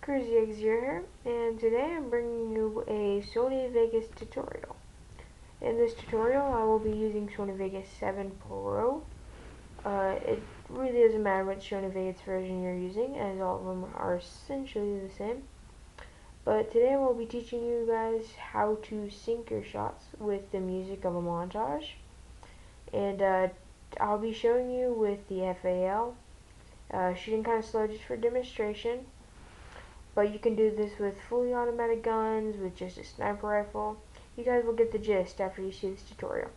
Crazy Eggs here, and today I'm bringing you a Sony Vegas tutorial. In this tutorial, I will be using Sony Vegas 7 Pro. It really doesn't matter what Sony Vegas version you're using, as all of them are essentially the same. But today I will be teaching you guys how to sync your shots with the music of a montage. And I'll be showing you with the FAL, shooting kind of slow just for demonstration. But you can do this with fully automatic guns, with just a sniper rifle. You guys will get the gist after you see this tutorial.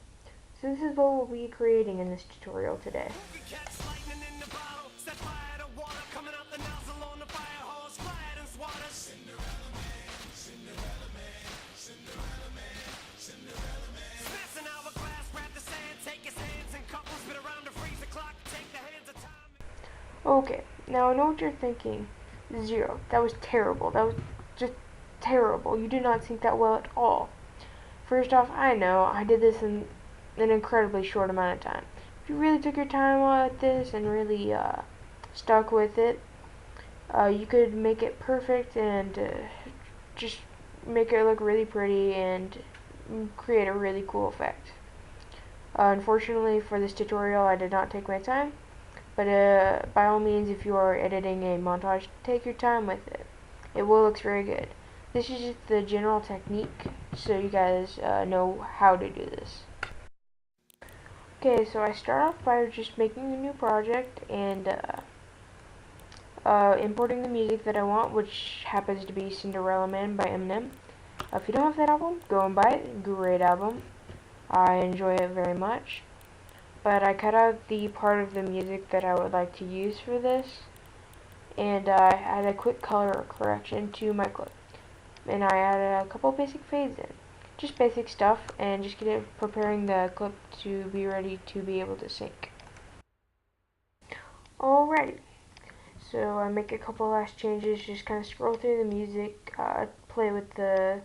So this is what we'll be creating in this tutorial today. Okay, now I know what you're thinking. Zero. That was terrible. That was just terrible. You did not sync that well at all. First off, I know I did this in an incredibly short amount of time. If you really took your time with this and really stuck with it, you could make it perfect and just make it look really pretty and create a really cool effect. Unfortunately for this tutorial, I did not take my time. But by all means, if you are editing a montage, take your time with it. It will look very good. This is just the general technique, so you guys know how to do this. Okay, so I start off by just making a new project and importing the music that I want, which happens to be Cinderella Man by Eminem. If you don't have that album, go and buy it. Great album. I enjoy it very much. But I cut out the part of the music that I would like to use for this, and I add a quick color correction to my clip. And I add a couple basic fades in. Just basic stuff, and just get it preparing the clip to be ready to be able to sync. Alrighty, so I make a couple last changes, just kind of scroll through the music, play with the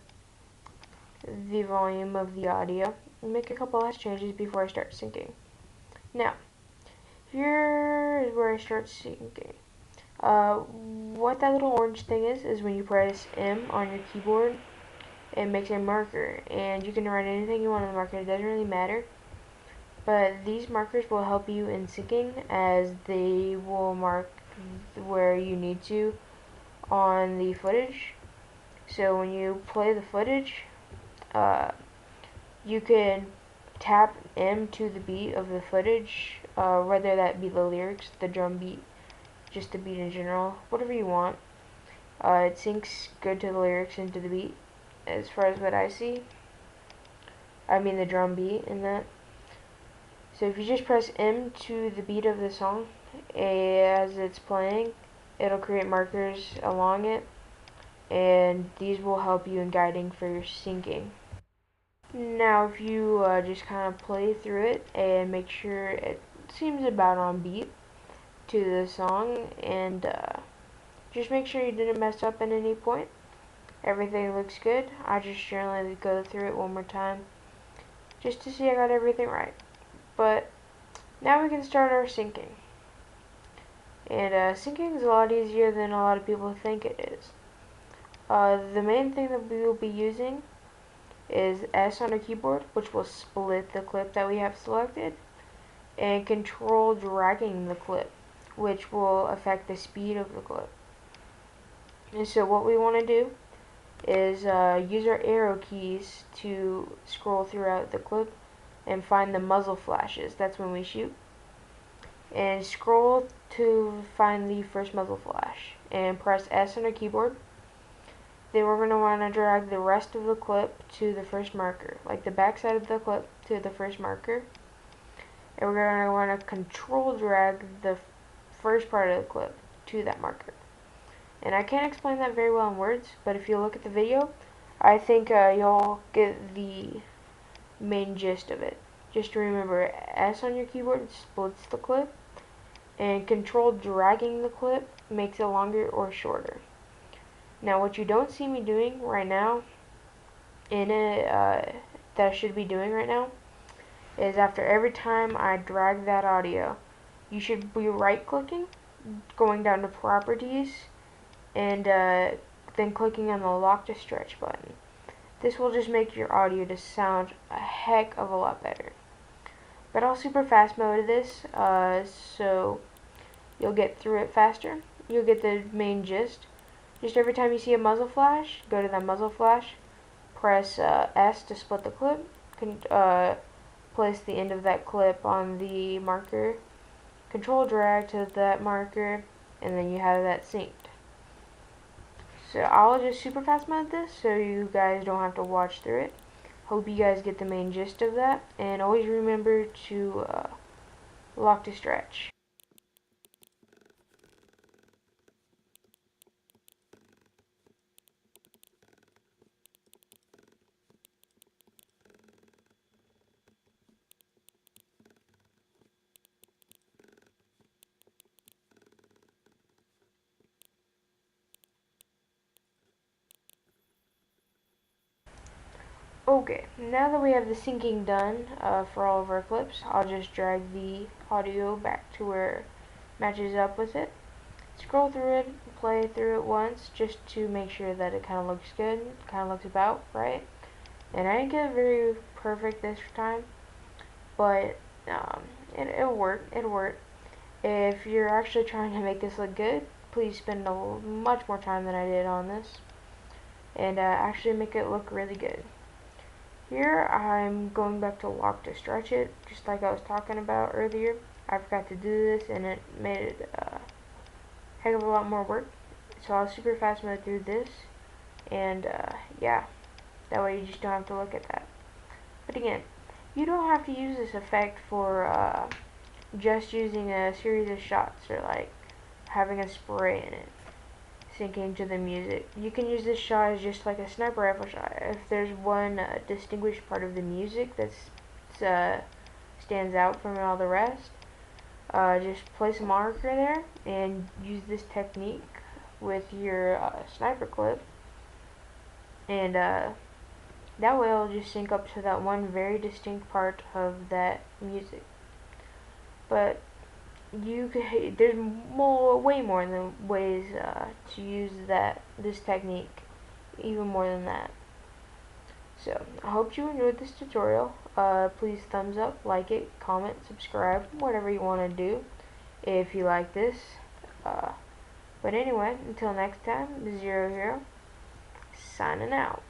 volume of the audio, and make a couple last changes before I start syncing. Now, here is where I start syncing. What that little orange thing is when you press M on your keyboard, it makes a marker, and you can write anything you want on the marker. It doesn't really matter, but these markers will help you in syncing, as they will mark where you need to on the footage. So when you play the footage, you can tap M to the beat of the footage, whether that be the lyrics, the drum beat, just the beat in general, whatever you want. It syncs good to the lyrics and to the beat, as far as what I see. I mean the drum beat in that. So if you just press M to the beat of the song as it's playing, it'll create markers along it, and these will help you in guiding for your syncing. Now if you just kind of play through it and make sure it seems about on beat to the song, and just make sure you didn't mess up at any point. Everything looks good. I just generally go through it one more time just to see I got everything right. But now we can start our syncing. And syncing is a lot easier than a lot of people think it is. The main thing that we will be using is S on our keyboard, which will split the clip that we have selected, and control dragging the clip, which will affect the speed of the clip. And so what we want to do is use our arrow keys to scroll throughout the clip and find the muzzle flashes. That's when we shoot. And scroll to find the first muzzle flash and press S on our keyboard. Then we're going to want to drag the rest of the clip to the first marker, like the back side of the clip to the first marker. And we're going to want to control drag the first part of the clip to that marker. And I can't explain that very well in words, but if you look at the video, I think you'll get the main gist of it. Just remember, S on your keyboard splits the clip, and control dragging the clip makes it longer or shorter. Now what you don't see me doing right now in it, that I should be doing right now, is after every time I drag that audio, you should be right clicking, going down to properties, and then clicking on the lock to stretch button. This will just make your audio to sound a heck of a lot better. But I'll super fast mode this, so you'll get through it faster. You'll get the main gist. Just every time you see a muzzle flash, go to that muzzle flash, press S to split the clip, place the end of that clip on the marker, control drag to that marker, and then you have that synced. So I'll just super fast mode this so you guys don't have to watch through it. Hope you guys get the main gist of that, and always remember to lock to stretch. Okay, now that we have the syncing done for all of our clips, I'll just drag the audio back to where it matches up with it. Scroll through it, play through it once, just to make sure that it kind of looks good, kind of looks about right. And I didn't get it very perfect this time, but it'll work. It'll work. If you're actually trying to make this look good, please spend much more time than I did on this, and actually make it look really good. Here I'm going back to lock to stretch it, just like I was talking about earlier. I forgot to do this and it made it a heck of a lot more work. So I'll super fast mode through this, and yeah, that way you just don't have to look at that. But again, you don't have to use this effect for just using a series of shots or like having a spray in it syncing to the music. You can use this shot as just like a sniper rifle shot. If there's one distinguished part of the music that stands out from all the rest, just place a marker there and use this technique with your sniper clip, and that way it'll just sync up to that one very distinct part of that music. But there's way more than ways to use this technique, even more than that. So I hope you enjoyed this tutorial. Please thumbs up, like it, comment, subscribe, whatever you want to do if you like this. But anyway, until next time, 00, signing out.